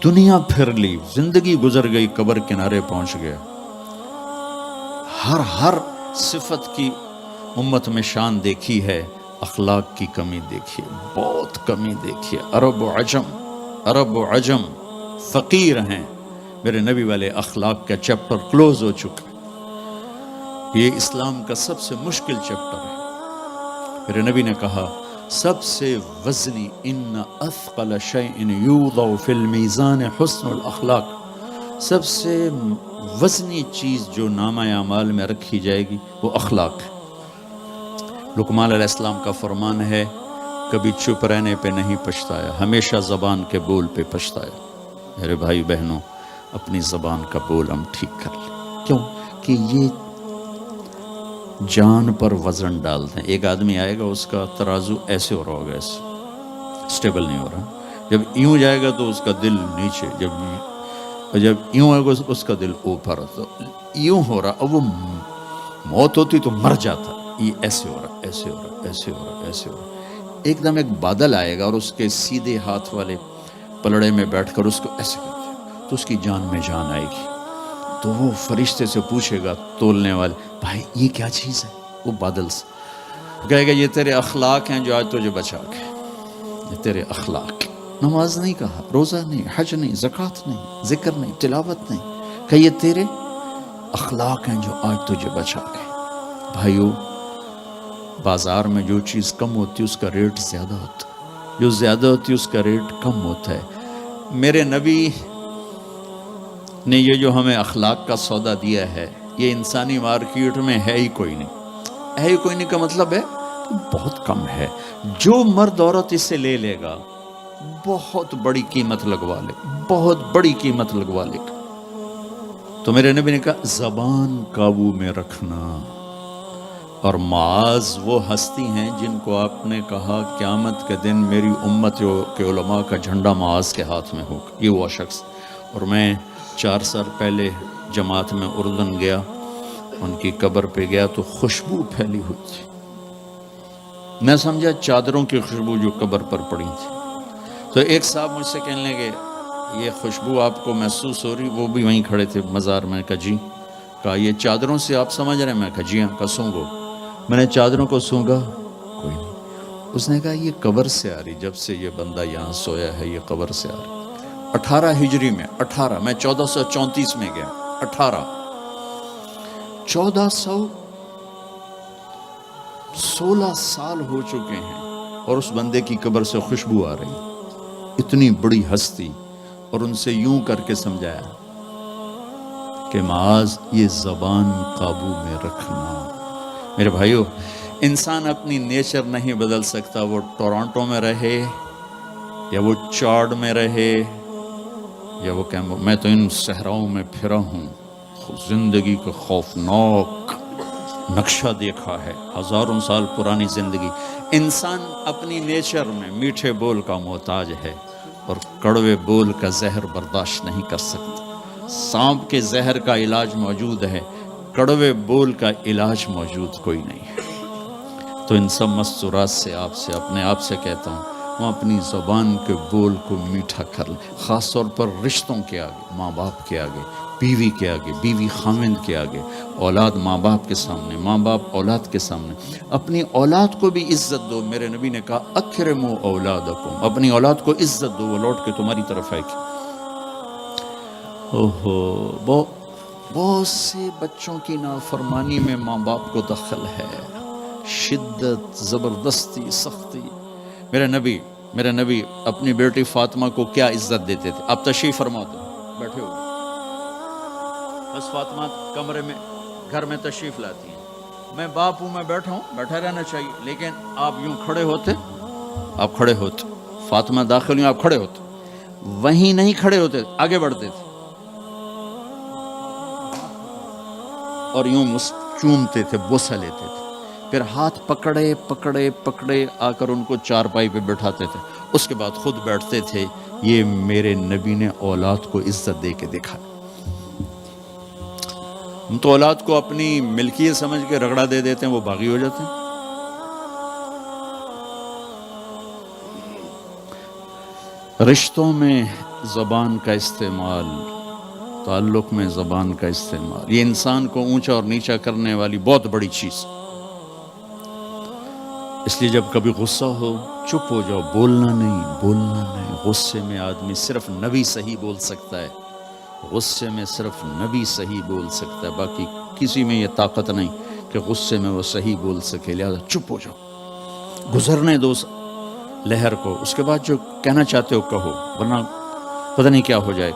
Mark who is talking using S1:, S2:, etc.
S1: دنیا پھر لی، زندگی گزر گئی، قبر کنارے پہنچ گیا، ہر صفت کی امت میں شان دیکھی ہے، اخلاق کی کمی دیکھی ہے، بہت کمی دیکھی ہے۔ عرب و عجم فقیر ہیں، میرے نبی والے اخلاق کا چیپٹر کلوز ہو چکا ہے۔ یہ اسلام کا سب سے مشکل چیپٹر ہے۔ میرے نبی نے کہا سب سے وزنی ان اثقل شیء یوضع فی المیزان حسن الاخلاق، سب سے وزنی چیز جو نامہ اعمال میں رکھی جائے گی وہ اخلاق ہے۔ لقمان علیہ السلام کا فرمان ہے کبھی چپ رہنے پہ نہیں پچھتایا، ہمیشہ زبان کے بول پہ پچھتایا۔ میرے بھائی بہنوں، اپنی زبان کا بول ہم ٹھیک کر لیں، کیوں کہ یہ جان پر وزن ڈالتے ہیں۔ ایک آدمی آئے گا، اس کا ترازو ایسے ہو رہا ہوگا، ایسے اسٹیبل نہیں ہو رہا، جب یوں جائے گا تو اس کا دل نیچے، جب یوں آئے گا اس کا دل اوپر، تو یوں ہو رہا، اب وہ موت ہوتی تو مر جاتا، یہ ایسے ہو رہا، ایسے ہو رہا، ایسے ہو رہا، ایسے ہو رہا۔ ایک دم ایک بادل آئے گا اور اس کے سیدھے ہاتھ والے پلڑے میں بیٹھ کر اس کو ایسے کرتے ہیں تو اس کی جان میں جان آئے گی۔ تو وہ فرشتے سے پوچھے گا تولنے والے، بھائی یہ کیا چیز ہے؟ وہ بادل سے کہے گا یہ تیرے اخلاق ہیں جو آج تجھے بچا کے، یہ تیرے اخلاق۔ نماز نہیں کہا، روزہ نہیں، حج نہیں، زکوٰۃ نہیں، ذکر نہیں، تلاوت نہیں، کہ یہ تیرے اخلاق ہیں جو آج تجھے بچا کے۔ بھائیو، بازار میں جو چیز کم ہوتی ہے اس کا ریٹ زیادہ ہوتا ہے، جو زیادہ ہوتی ہے اس کا ریٹ کم ہوتا ہے۔ میرے نبی نے یہ جو ہمیں اخلاق کا سودا دیا ہے، یہ انسانی مارکیٹ میں ہے ہی کوئی نہیں۔ ہے ہی کوئی نہیں کا مطلب ہے بہت کم ہے۔ جو مرد عورت اسے لے لے گا بہت بڑی قیمت لگوا لے، بہت بڑی قیمت لگوا لے گا۔ تو میرے نبی نے کہا زبان قابو میں رکھنا۔ اور معاذ وہ ہستی ہیں جن کو آپ نے کہا قیامت کے دن میری امت کے علماء کا جھنڈا معاذ کے ہاتھ میں ہوگا، یہ وہ شخص۔ اور میں 4 سال پہلے جماعت میں اردن گیا، ان کی قبر پہ گیا تو خوشبو پھیلی ہوئی تھی، میں سمجھا چادروں کی خوشبو جو قبر پر پڑی تھی۔ تو ایک صاحب مجھ سے کہنے لگے یہ خوشبو آپ کو محسوس ہو رہی؟ وہ بھی وہیں کھڑے تھے مزار میں۔ کہا جی۔ کہا یہ چادروں سے آپ سمجھ رہے ہیں؟ میں کہا جی ہاں۔ کہا سونگو۔ میں نے چادروں کو سونگا، کوئی نہیں۔ اس نے کہا یہ قبر سے آ رہی، جب سے یہ بندہ یہاں سویا ہے یہ قبر سے آ رہی۔ 18 ہجری میں، 18 میں 1434 میں گیا، 1416 سال ہو چکے ہیں اور اس بندے کی قبر سے خوشبو آ رہی، اتنی بڑی ہستی۔ اور ان سے یوں کر کے سمجھایا کہ معاذ یہ زبان قابو میں رکھنا۔ میرے بھائیو، انسان اپنی نیچر نہیں بدل سکتا، وہ ٹورانٹو میں رہے یا وہ چاڈ میں رہے یا وہ میں تو ان صحراؤں میں پھرا ہوں، زندگی کا خوفناک نقشہ دیکھا ہے، ہزاروں سال پرانی زندگی۔ انسان اپنی نیچر میں میٹھے بول کا محتاج ہے اور کڑوے بول کا زہر برداشت نہیں کر سکتا۔ سانپ کے زہر کا علاج موجود ہے، کڑوے بول کا علاج موجود کوئی نہیں ہے۔ تو ان سب مستورات سے اپنے آپ سے کہتا ہوں، وہ اپنی زبان کے بول کو میٹھا کر لیں، خاص طور پر رشتوں کے آگے، ماں باپ کے آگے، بیوی کے آگے، بیوی خاوند کے آگے، اولاد ماں باپ کے سامنے، ماں باپ اولاد کے سامنے۔ اپنی اولاد کو بھی عزت دو۔ میرے نبی نے کہا اکرموا اولادکم، اپنی اولاد کو عزت دو، وہ لوٹ کے تمہاری طرف آئے گی۔ بہت سے بچوں کی نافرمانی میں ماں باپ کو دخل ہے، شدت، زبردستی، سختی۔ میرے نبی اپنی بیٹی فاطمہ کو کیا عزت دیتے تھے؟ آپ تشریف فرما دو، بیٹھے ہو، بس فاطمہ کمرے میں گھر میں تشریف لاتی ہیں، میں باپ ہوں، میں بیٹھا ہوں، بیٹھا رہنا چاہیے، لیکن آپ یوں کھڑے ہوتے، آپ کھڑے ہوتے، فاطمہ داخل ہوئی، آپ کھڑے ہوتے، وہیں نہیں کھڑے ہوتے، آگے بڑھتے تھے اور یوں چومتے تھے، بوسہ لیتے تھے، پھر ہاتھ پکڑے پکڑے پکڑے آ کر ان کو چارپائی پہ بٹھاتے تھے، اس کے بعد خود بیٹھتے تھے۔ یہ میرے نبی نے اولاد کو عزت دے کے دیکھا۔ ہم تو اولاد کو اپنی ملکیت سمجھ کے رگڑا دے دیتے ہیں، وہ باغی ہو جاتے ہیں۔ رشتوں میں زبان کا استعمال، تعلق میں زبان کا استعمال، یہ انسان کو اونچا اور نیچا کرنے والی بہت بڑی چیز۔ اس لیے جب کبھی غصہ ہو چپ ہو جاؤ، بولنا نہیں۔ غصے میں آدمی صرف نبی صحیح بول سکتا ہے، غصے میں صرف نبی صحیح بول سکتا ہے، باقی کسی میں یہ طاقت نہیں کہ غصے میں وہ صحیح بول سکے، لہذا چپ ہو جاؤ، گزرنے دو لہر کو، اس کے بعد جو کہنا چاہتے ہو کہو، ورنہ پتہ نہیں کیا ہو جائے۔